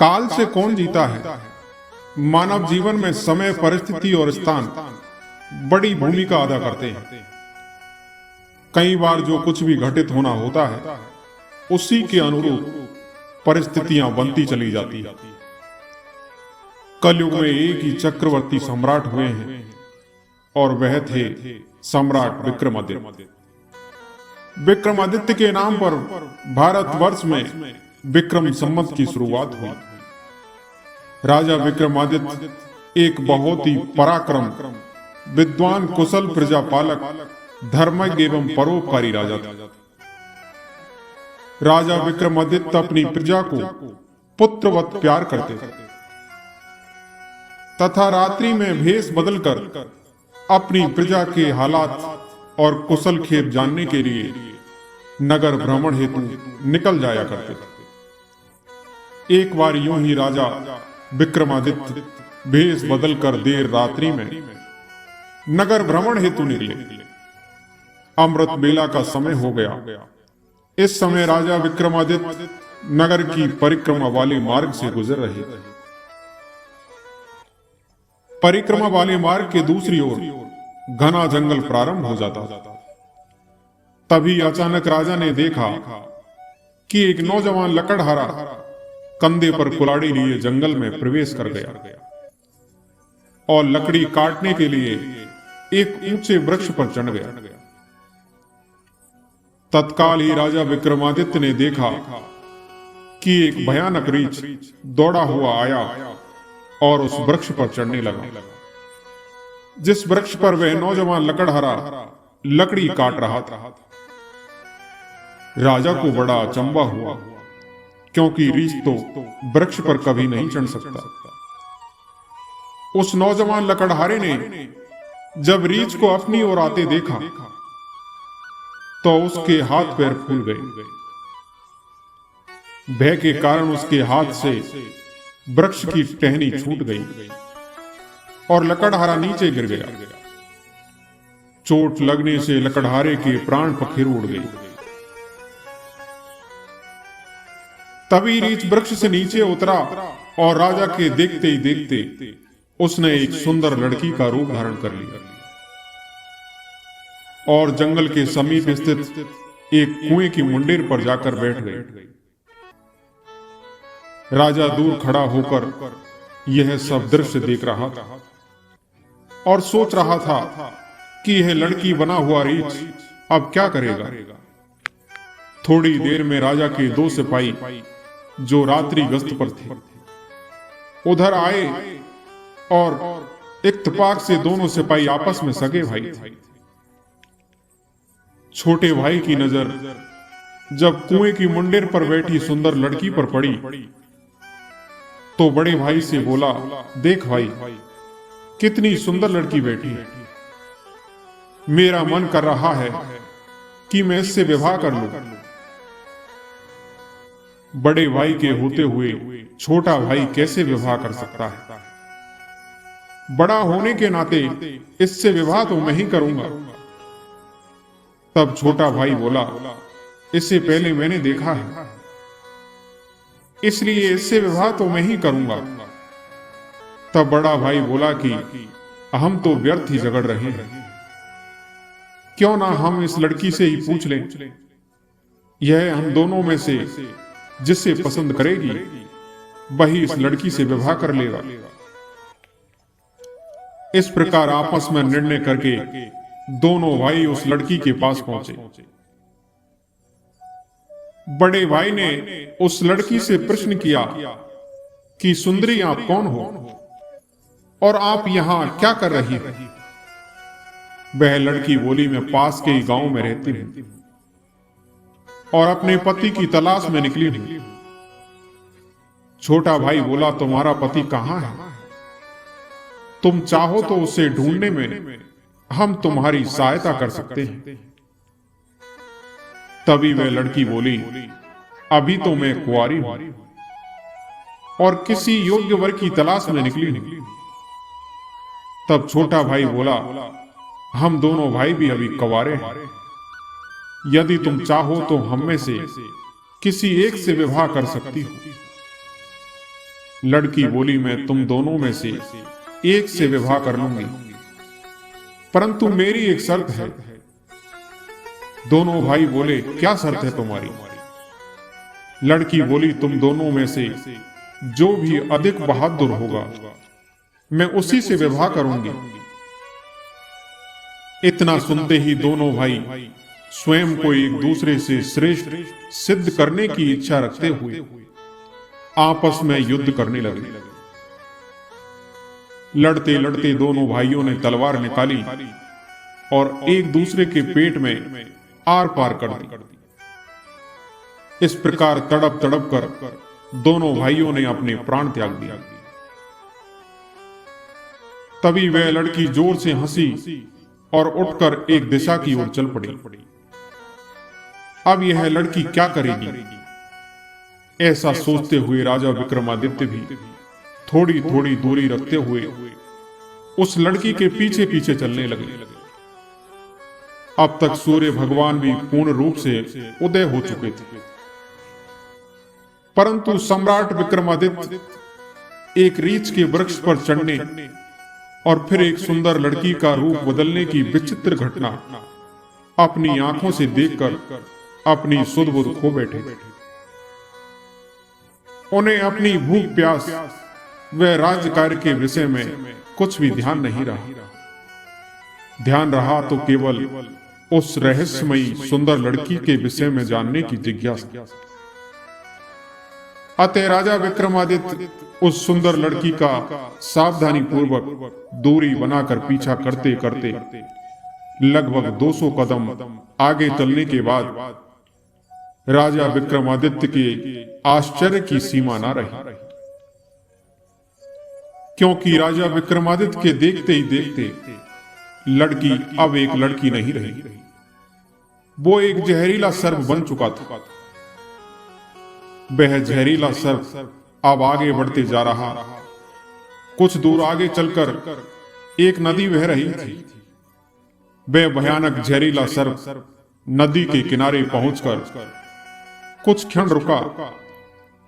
काल से कौन जीता है? मानव जीवन में समय, परिस्थिति और स्थान बड़ी भूमिका अदा करते हैं। कई बार जो कुछ भी घटित होना होता है उसी के अनुरूप परिस्थितियां बनती चली जाती है। कलयुग में एक ही चक्रवर्ती सम्राट हुए हैं और वह थे सम्राट विक्रमादित्य। विक्रमादित्य के नाम पर भारतवर्ष में विक्रम संवत की शुरुआत हुई। राजा विक्रमादित्य एक बहुत ही पराक्रम, विद्वान, कुशल प्रजापालक, धर्मज्ञ एवं परोपकारी राजा था। राजा विक्रमादित्य अपनी प्रजा को पुत्रवत प्यार करते थे तथा रात्रि में भेष बदलकर अपनी प्रजा के हालात और कुशल खेप जानने के लिए नगर भ्रमण हेतु निकल जाया करते थे। एक बार यूं ही राजा विक्रमादित्य भेष बदलकर देर रात्रि में नगर भ्रमण हेतु निकले। अमृत बेला का समय हो गया। इस समय राजा विक्रमादित्य नगर की परिक्रमा वाले मार्ग से गुजर रहे थे। परिक्रमा वाले मार्ग के दूसरी ओर घना जंगल प्रारंभ हो जाता था। तभी अचानक राजा ने देखा कि एक नौजवान लकड़हारा कंधे पर कुल्हाड़ी लिए जंगल में प्रवेश कर गया और लकड़ी काटने के लिए एक ऊंचे वृक्ष पर चढ़ गया। तत्काल ही राजा विक्रमादित्य ने देखा कि एक भयानक रीछ दौड़ा हुआ आया और उस वृक्ष पर चढ़ने लगा, जिस वृक्ष पर वह नौजवान लकड़हारा लकड़ी काट रहा था। राजा को बड़ा अचंभा हुआ, क्योंकि रीछ तो वृक्ष पर कभी नहीं चढ़ सकता। उस नौजवान लकड़हारे ने जब रीछ को अपनी ओर आते देखा तो उसके हाथ पैर फूल गए। भय के कारण उसके हाथ से वृक्ष की टहनी छूट गई और लकड़हारा नीचे गिर गया। चोट लगने से लकड़हारे के प्राण पखेरु उड़ गए। तभी रीछ वृक्ष से नीचे उतरा और राजा के देखते ही देखते उसने एक सुंदर लड़की का रूप धारण कर लिया और जंगल के समीप स्थित एक कुएं की मुंडेर पर जाकर बैठ गए। राजा दूर खड़ा होकर यह सब दृश्य देख रहा था और सोच रहा था कि यह लड़की बना हुआ रीछ अब क्या करेगा। थोड़ी देर में राजा के दो सिपाही जो रात्रि गश्त पर थे उधर आए और इत्तेफाक से दोनों सिपाही आपस में सगे भाई थे। छोटे भाई की नजर जब कुएं की मुंडेर पर बैठी सुंदर लड़की पर पड़ी तो बड़े भाई से बोला, देख भाई, कितनी सुंदर लड़की बैठी है। मेरा मन कर रहा है कि मैं इससे विवाह कर लूं। बड़े भाई के होते हुए छोटा भाई कैसे विवाह कर सकता है? बड़ा होने के नाते इससे विवाह तो मैं ही करूंगा। तब छोटा भाई बोला, इससे पहले मैंने देखा है, इसलिए इससे विवाह तो मैं ही करूंगा। तब बड़ा भाई बोला कि हम तो व्यर्थ ही झगड़ रहे हैं, क्यों ना हम इस लड़की से ही पूछ लें। यह हम दोनों में से जिसे पसंद करेगी वही इस लड़की से विवाह कर लेगा। इस प्रकार आपस में निर्णय करके दोनों भाई उस लड़की के पास पहुंचे। बड़े भाई ने उस लड़की से प्रश्न किया कि सुंदरी, आप कौन हो और आप यहां क्या कर रही हो? वह लड़की बोली, मैं पास के ही गांव में रहती हूं और अपने पति की तलाश में निकली हूं। छोटा भाई बोला, तुम्हारा पति कहां है? तुम चाहो तो उसे ढूंढने में हम तुम्हारी सहायता कर सकते हैं। तभी वह लड़की बोली, अभी तो मैं कुंवारी हूं और किसी योग्य वर की तलाश में निकली हूं। तब छोटा भाई बोला, हम दोनों भाई भी अभी कुंवारे हैं। यदि तुम चाहो तो हम में से किसी एक से विवाह कर सकती हो। लड़की बोली, मैं तुम दोनों में से एक से विवाह कर लूंगी, परंतु मेरी एक शर्त है। दोनों भाई बोले, क्या शर्त है तुम्हारी? लड़की बोली, तुम दोनों में से जो भी अधिक बहादुर होगा मैं उसी से विवाह करूंगी। इतना सुनते ही दोनों भाई स्वयं को एक दूसरे से श्रेष्ठ सिद्ध करने की इच्छा रखते हुए आपस में युद्ध करने लगे। लड़ते लड़ते दोनों भाइयों ने तलवार निकाली और एक दूसरे के पेट में आर पार कर दी। इस प्रकार तड़प तड़प कर दोनों भाइयों ने अपने प्राण त्याग दिया। तभी वह लड़की जोर से हंसी और उठकर एक दिशा की ओर चल पड़ी। अब यह लड़की क्या करेगी, ऐसा सोचते हुए राजा विक्रमादित्य भी थोड़ी थोड़ी दूरी रखते हुए उस लड़की के पीछे पीछे चलने लगे। अब तक सूर्य भगवान भी पूर्ण रूप से उदय हो चुके थे, परंतु सम्राट विक्रमादित्य एक रीछ के वृक्ष पर चढ़ने और फिर एक सुंदर लड़की का रूप बदलने की विचित्र घटना अपनी आंखों से देखकर अपनी सुध बुध खो बैठे। उन्हें अपनी भूख प्यास व राज्य कार्य के विषय में कुछ भी ध्यान नहीं रहा। ध्यान रहा तो केवल उस रहस्यमयी सुंदर लड़की के विषय में जानने की जिज्ञासा। अतः राजा विक्रमादित्य उस सुंदर लड़की का सावधानी पूर्वक दूरी बनाकर पीछा करते करते लगभग 200 कदम आगे चलने के बाद राजा विक्रमादित्य के आश्चर्य की सीमा न रही, क्योंकि राजा विक्रमादित्य के देखते ही देखते लड़की अब एक लड़की नहीं रही, वो एक जहरीला सर्प बन चुका था। वह जहरीला सर्प अब आगे बढ़ते जा रहा। कुछ दूर आगे चलकर एक नदी बह रही थी। वह भयानक जहरीला सर्प नदी के किनारे पहुंचकर कुछ क्षण रुका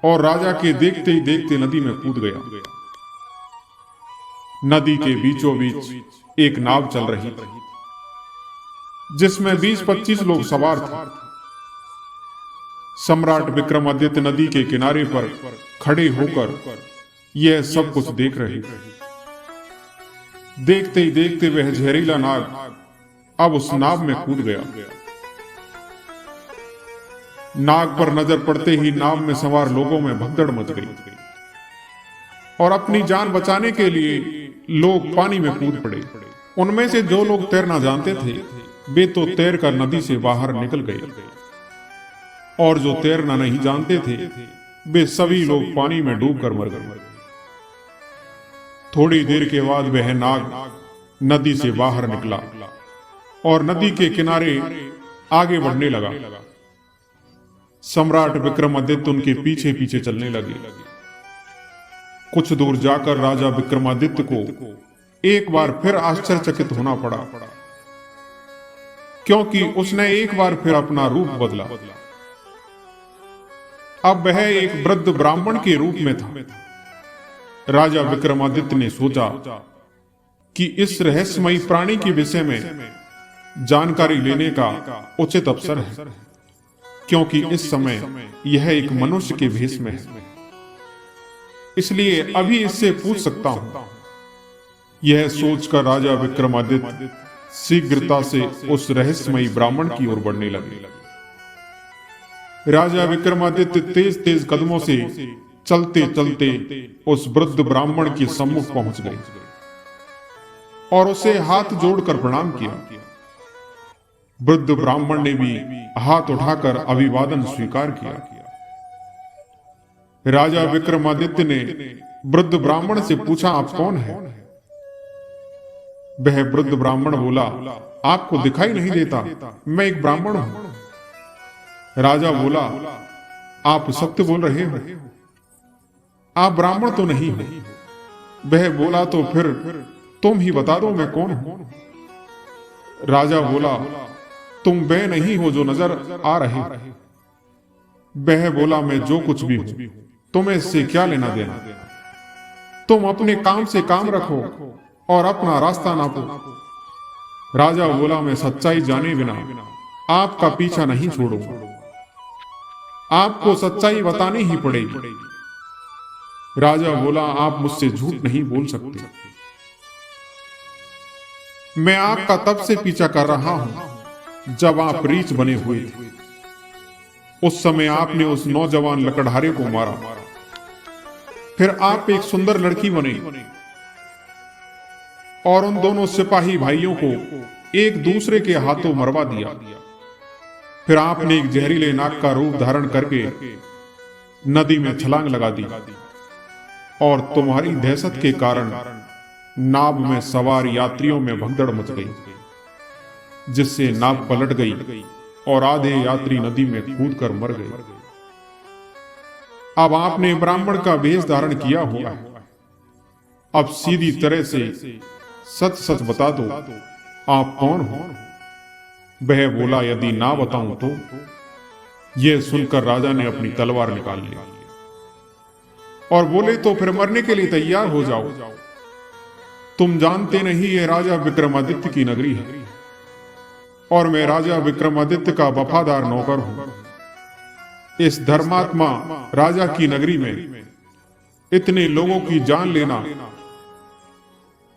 और राजा के देखते ही देखते नदी में कूद गया। नदी के बीचों बीच एक नाव चल रही थी, जिसमें 20-25 लोग सवार थे। सम्राट विक्रमादित्य नदी के किनारे पर खड़े होकर यह सब कुछ देख रहे थे। देखते ही देखते वह जहरीला नाग अब उस नाव में कूद गया। नाग पर नजर पड़ते ही नाव में सवार लोगों में भगदड़ मच गई और अपनी जान बचाने के लिए लोग पानी में कूद पड़े। उनमें से जो लोग तैरना जानते थे वे तो तैर कर नदी से बाहर निकल गए, और जो तैरना नहीं जानते थे वे सभी लोग पानी में डूबकर मर गए। थोड़ी देर के बाद वह नाग नदी से बाहर निकला और नदी के किनारे आगे बढ़ने लगा। सम्राट विक्रमादित्य उनके पीछे पीछे चलने लगे। कुछ दूर जाकर राजा विक्रमादित्य को एक बार फिर आश्चर्यचकित होना पड़ा, क्योंकि उसने एक बार फिर अपना रूप बदला। अब वह एक वृद्ध ब्राह्मण के रूप में था। राजा विक्रमादित्य ने सोचा कि इस रहस्यमयी प्राणी के विषय में जानकारी लेने का उचित अवसर है, क्योंकि इस समय यह एक मनुष्य के भेष में है, इसलिए अभी इससे पूछ सकता हूं। यह सोचकर राजा विक्रमादित्य शीघ्रता से उस रहस्यमयी ब्राह्मण की ओर बढ़ने लगे। राजा विक्रमादित्य तेज तेज कदमों से चलते चलते उस वृद्ध ब्राह्मण के सम्मुख पहुंच गए और उसे हाथ जोड़कर प्रणाम किया। वृद्ध ब्राह्मण ने भी हाथ उठाकर अभिवादन स्वीकार किया। राजा विक्रमादित्य ने वृद्ध ब्राह्मण से पूछा, आप कौन है? वह वृद्ध ब्राह्मण बोला, आपको दिखाई नहीं देता, मैं एक ब्राह्मण हूं। राजा बोला, आप सत्य बोल रहे हो, आप ब्राह्मण तो नहीं हो। वह बोला, तो फिर तुम ही बता दो मैं कौन हूं। राजा बोला, तुम वे नहीं हो जो नजर आ रहे। वह बोला, मैं जो कुछ भी हूं, तुम्हें इससे क्या लेना देना। तुम अपने काम से काम रखो और अपना रास्ता नापो। राजा बोला, मैं सच्चाई जाने बिना आपका पीछा नहीं छोड़ूंगा। आपको सच्चाई बतानी ही पड़ेगी। राजा बोला, आप मुझसे झूठ नहीं बोल सकते। मैं आपका तब से पीछा कर रहा हूं जब आप रीछ बने हुए थे। उस समय आपने उस नौजवान लकड़हारे को मारा, फिर आप एक सुंदर लड़की बने और उन दोनों सिपाही भाइयों को एक दूसरे के हाथों मरवा दिया। फिर आपने एक जहरीले नाग का रूप धारण करके नदी में छलांग लगा दी और तुम्हारी दहशत के कारण नाव में सवार यात्रियों में भगदड़ मच गई, जिससे नाव पलट गई और आधे यात्री नदी में कूदकर मर गए। अब आपने ब्राह्मण का वेश धारण किया हुआ है। अब सीधी तरह से सच सच बता दो, आप कौन हो? वह बोला, यदि ना बताऊं तो। यह सुनकर राजा ने अपनी तलवार निकाल ली और बोले, तो फिर मरने के लिए तैयार हो जाओ। तुम जानते नहीं, ये राजा विक्रमादित्य की नगरी है और मैं राजा विक्रमादित्य का वफादार नौकर हूं। इस धर्मात्मा राजा की नगरी में इतने लोगों की जान लेना,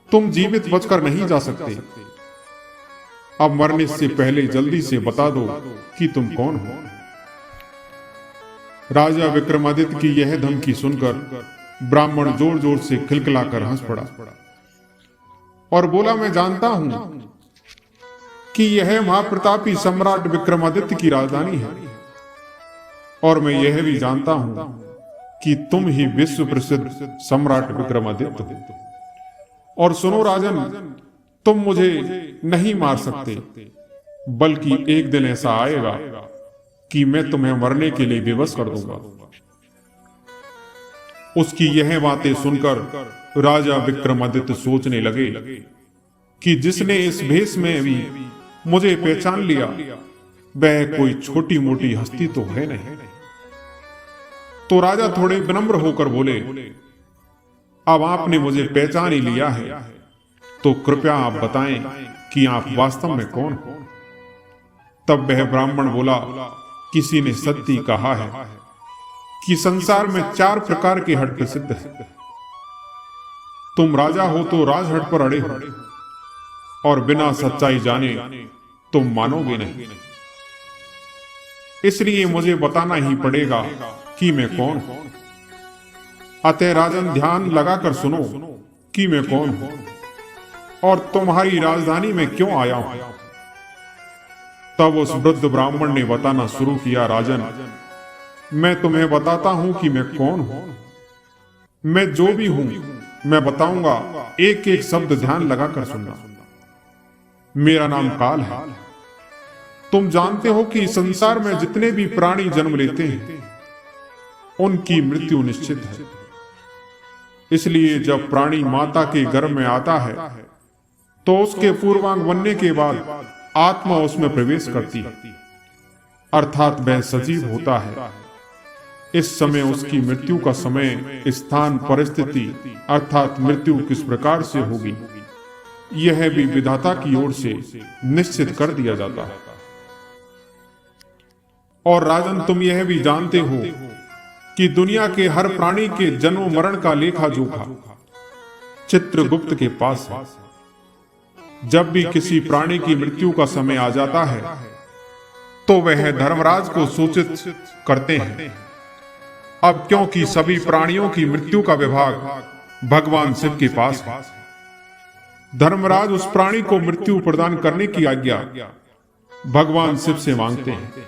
तुम जीवित बचकर नहीं जा सकते। अब मरने से पहले जल्दी से बता दो कि तुम कौन हो। राजा विक्रमादित्य की यह धमकी सुनकर ब्राह्मण जोर जोर से खिलखिलाकर हंस पड़ा और बोला, मैं जानता हूं कि यह महाप्रतापी सम्राट विक्रमादित्य की राजधानी है और मैं यह भी जानता हूं कि तुम ही विश्व प्रसिद्ध सम्राट विक्रमादित्य हो। और सुनो राजन, तुम मुझे नहीं मार सकते, बल्कि एक दिन ऐसा आएगा कि मैं तुम्हें मरने के लिए विवश कर दूंगा। उसकी यह बातें सुनकर राजा विक्रमादित्य सोचने लगे कि जिसने इस भेष में भी मुझे पहचान लिया, वह कोई छोटी मोटी हस्ती तो है नहीं। तो राजा थोड़े विनम्र होकर बोले, अब आपने मुझे पहचान ही लिया है, तो कृपया आप बताएं कि आप वास्तव में कौन हो। तब वह ब्राह्मण बोला, किसी ने सत्य कहा है कि संसार में 4 प्रकार के हट प्रसिद्ध है। तुम राजा हो तो राजहट पर अड़े हो और बिना सच्चाई जाने तुम मानोगे नहीं। इसलिए मुझे बताना ही पड़ेगा कि मैं कौन हूं। अतः राजन, ध्यान लगाकर सुनो कि मैं कौन हूं और तुम्हारी राजधानी में क्यों आया हूं। तब उस वृद्ध ब्राह्मण ने बताना शुरू किया, राजन, मैं तुम्हें बताता हूं कि मैं कौन हूं। मैं जो भी हूं मैं बताऊंगा, एक एक शब्द ध्यान लगाकर सुनना। मेरा नाम काल है। तुम जानते हो कि संसार में जितने भी प्राणी जन्म लेते हैं उनकी मृत्यु निश्चित है। इसलिए जब प्राणी माता के गर्भ में आता है तो उसके पूर्वांग बनने के बाद आत्मा उसमें प्रवेश करती है, अर्थात वह सजीव होता है। इस समय उसकी मृत्यु का समय, स्थान, परिस्थिति अर्थात मृत्यु किस प्रकार से होगी, यह भी विधाता की ओर से निश्चित कर दिया जाता है। और राजन, तुम यह भी जानते हो कि दुनिया के हर प्राणी के जन्म मरण का लेखा जोखा चित्रगुप्त के पास है। जब भी किसी प्राणी की मृत्यु का समय आ जाता है तो वह धर्मराज को सूचित करते हैं। अब क्योंकि सभी प्राणियों की मृत्यु का विभाग भगवान शिव के पास है, धर्मराज उस प्राणी को मृत्यु प्रदान करने की आज्ञा भगवान शिव से मांगते हैं।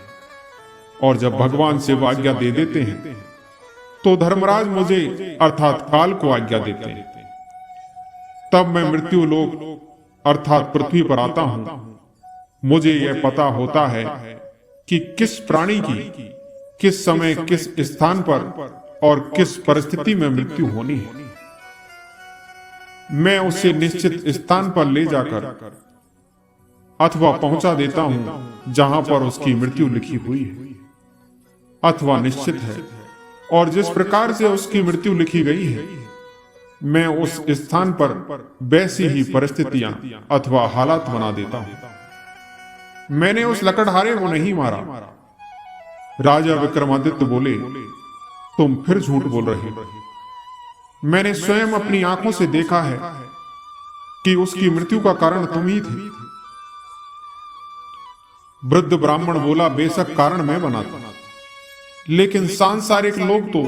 और जब भगवान शिव आज्ञा दे देते हैं तो धर्मराज मुझे अर्थात काल को आज्ञा देते हैं। तब मैं मृत्यु लोक अर्थात पृथ्वी पर आता हूं। मुझे यह पता होता है कि किस प्राणी की किस समय, किस स्थान पर और किस परिस्थिति में मृत्यु होनी है। मैं उसे निश्चित स्थान पर ले जाकर अथवा पहुंचा देता हूं जहां पर उसकी मृत्यु लिखी हुई है अथवा निश्चित है, और जिस प्रकार से उसकी मृत्यु लिखी गई है मैं उस स्थान पर वैसी ही परिस्थितियां अथवा हालात बना देता हूं। मैंने उस लकड़हारे को नहीं मारा। राजा विक्रमादित्य बोले, तुम फिर झूठ बोल रहे हो। मैंने स्वयं अपनी आंखों से देखा है कि उसकी मृत्यु का कारण तुम ही थे। वृद्ध ब्राह्मण बोला, बेशक कारण मैं बना था, लेकिन सांसारिक लोग तो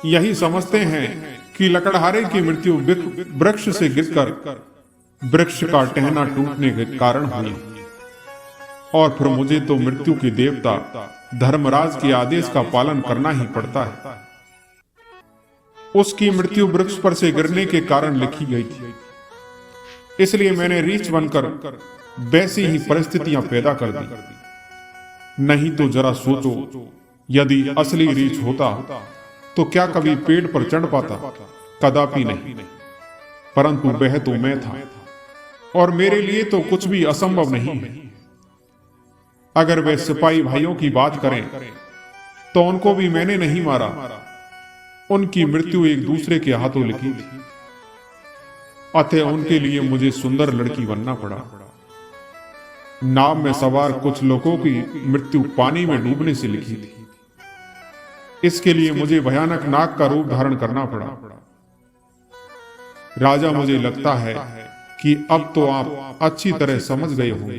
यही समझते हैं कि लकड़हारे की मृत्यु वृक्ष से गिरकर वृक्ष का टहना टूटने के कारण हुई, और फिर मुझे तो मृत्यु के देवता धर्मराज के आदेश का पालन करना ही पड़ता है। उसकी मृत्यु वृक्ष पर से गिरने के कारण लिखी गई थी, इसलिए मैंने रीछ बनकर वैसी ही परिस्थितियां पैदा कर दी। नहीं तो जरा सोचो, यदि असली रीछ होता तो क्या कभी पेड़ पर चढ़ पाता? कदापि नहीं। परंतु वह तो मैं था, और मेरे लिए तो कुछ भी असंभव नहीं है। अगर वे सिपाही भाइयों की बात करें तो उनको भी मैंने नहीं मारा। उनकी मृत्यु एक दूसरे के हाथों लिखी थी, अतः उनके लिए मुझे सुंदर लड़की बनना पड़ा। नाव में सवार कुछ लोगों की मृत्यु पानी में डूबने से लिखी थी, इसके लिए मुझे भयानक नाग का रूप धारण करना पड़ा। राजा, मुझे लगता है कि अब तो आप अच्छी तरह समझ गए होंगे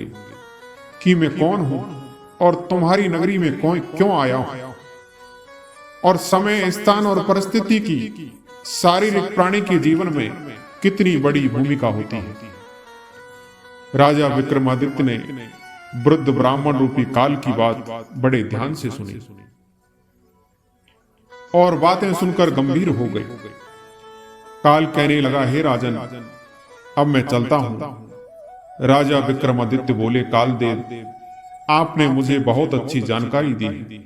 कि मैं कौन हूं और तुम्हारी नगरी में क्यों आया हूं, और समय, स्थान और परिस्थिति की शारीरिक प्राणी के जीवन में कितनी बड़ी भूमिका होती है। राजा विक्रमादित्य ने वृद्ध ब्राह्मण रूपी काल की बात बड़े ध्यान से सुनी और बातें सुनकर गंभीर हो गए। काल कहने लगा, हे राजन, अब मैं चलता हूं। राजा विक्रमादित्य बोले, कालदेव, आपने मुझे बहुत अच्छी जानकारी दी है,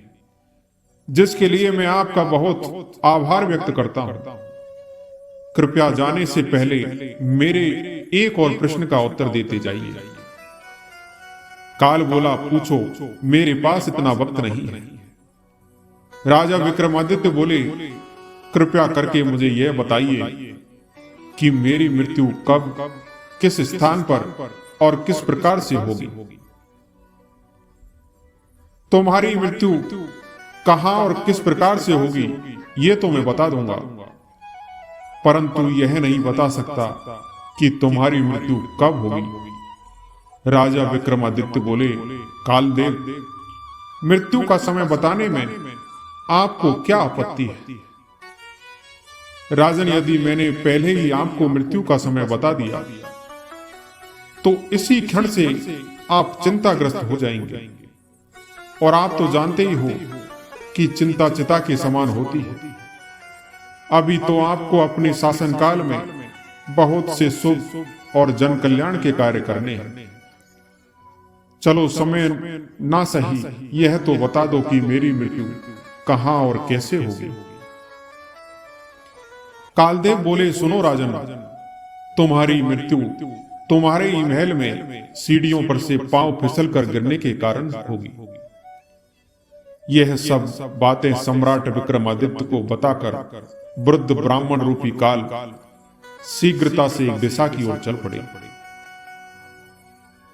जिसके लिए मैं आपका बहुत आभार व्यक्त करता हूं। कृपया जाने से पहले मेरे एक और प्रश्न का उत्तर देते जाइए। काल बोला, पूछो, मेरे पास इतना वक्त नहीं है। राजा विक्रमादित्य बोले, कृपया करके मुझे यह बताइए कि मेरी मृत्यु कब, किस स्थान पर और किस प्रकार से होगी। तुम्हारी मृत्यु कहां और किस प्रकार से होगी यह तो मैं बता दूंगा, परंतु यह नहीं बता सकता कि तुम्हारी मृत्यु कब होगी। राजा विक्रमादित्य बोले, कालदेव, मृत्यु का समय बताने में आपको क्या आपत्ति है? राजन, यदि मैंने पहले ही आपको मृत्यु का समय बता दिया तो इसी क्षण से आप चिंताग्रस्त हो जाएंगे, और आप तो जानते ही हो कि चिंता चिता के समान होती है। अभी तो आपको अपने शासनकाल में बहुत से शुभ और जन कल्याण के कार्य करने हैं। चलो, समय ना सही, यह तो बता दो कि मेरी मृत्यु कहां और कैसे होगी। कालदेव बोले, सुनो राजन, तुम्हारी मृत्यु तुम्हारे ही महल में सीढ़ियों पर से पांव फिसल कर गिरने के कारण होगी। यह सब बातें सम्राट विक्रमादित्य को बताकर वृद्ध ब्राह्मण रूपी काल शीघ्रता से एक दिशा की ओर चल पड़े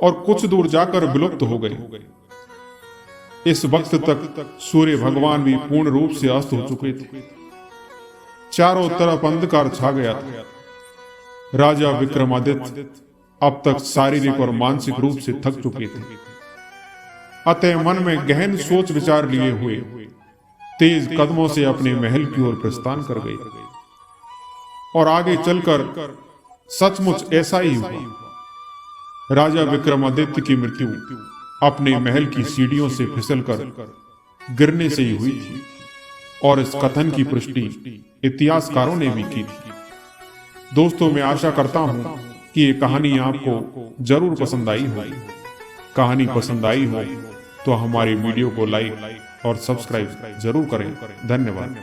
और कुछ दूर जाकर विलुप्त हो गए। इस वक्त तक सूर्य भगवान भी पूर्ण रूप से अस्त हो चुके थे। चारों तरफ अंधकार छा गया था। राजा विक्रमादित्य अब तक शारीरिक और मानसिक रूप से थक चुके थे, अतः मन में गहन सोच विचार लिए हुए तेज कदमों से अपने महल की ओर प्रस्थान कर गए। और आगे चलकर सचमुच ऐसा ही हुआ। राजा विक्रमादित्य की मृत्यु अपने महल की सीढ़ियों से फिसलकर गिरने से ही हुई थी, और इस कथन की पुष्टि इतिहासकारों ने भी की थी। दोस्तों, मैं आशा करता हूं कि ये कहानी आपको जरूर पसंद आई होगी। कहानी पसंद आई हो तो हमारी वीडियो को लाइक और सब्सक्राइब जरूर करें। धन्यवाद।